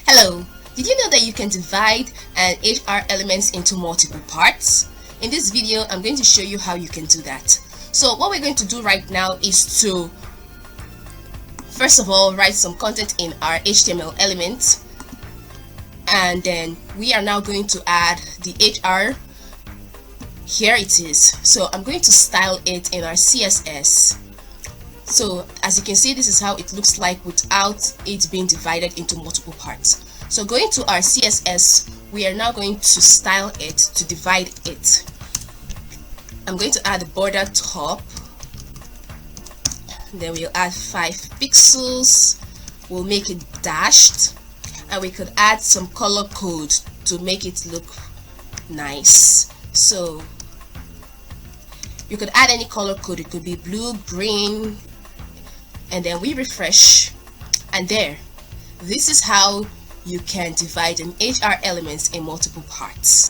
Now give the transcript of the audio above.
Hello, did you know that you can divide an HR elements into multiple parts? In this video, I'm going to show you how you can do that. So what we're going to do right now is to, first of all, write some content in our HTML element. And then we are now going to add the HR. Here it is. So I'm going to style it in our CSS. So as you can see, this is how it looks like without it being divided into multiple parts. So going to our CSS, we are now going to style it to divide it. I'm going to add a border top. Then we'll add 5 pixels. We'll make it dashed. And we could add some color code to make it look nice. So you could add any color code. It could be blue, green, and then we refresh, and there, this is how you can divide an HR elements in multiple parts.